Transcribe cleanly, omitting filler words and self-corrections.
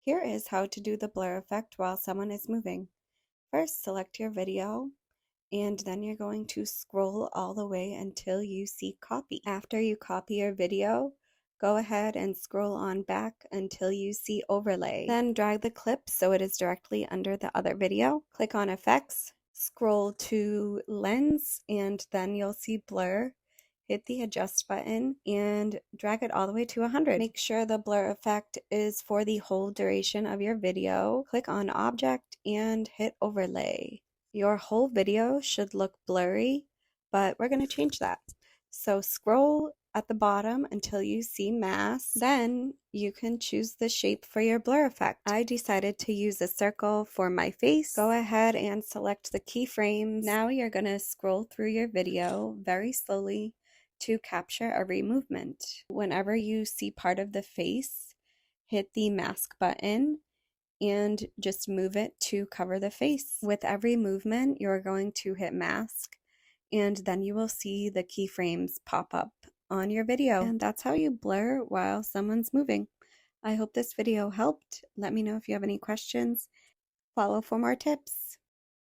Here is how to do the blur effect while someone is moving. First, select your video, and then you're going to scroll all the way until you see copy. After you copy your video, go ahead and scroll on back until you see overlay. Then drag the clip so it is directly under the other video. Click on effects, scroll to lens, and then you'll see blur. Hit the adjust button and drag it all the way to 100. Make sure the blur effect is for the whole duration of your video. Click on object and hit overlay. Your whole video should look blurry, but we're going to change that. So scroll at the bottom until you see mask. Then you can choose the shape for your blur effect. I decided to use a circle for my face. Go ahead and select the keyframes. Now you're going to scroll through your video very slowly to capture every movement. Whenever you see part of the face, hit the mask button and just move it to cover the face. With every movement, you're going to hit mask, and then you will see the keyframes pop up on your video. And that's how you blur while someone's moving. I hope this video helped. Let me know if you have any questions. Follow for more tips.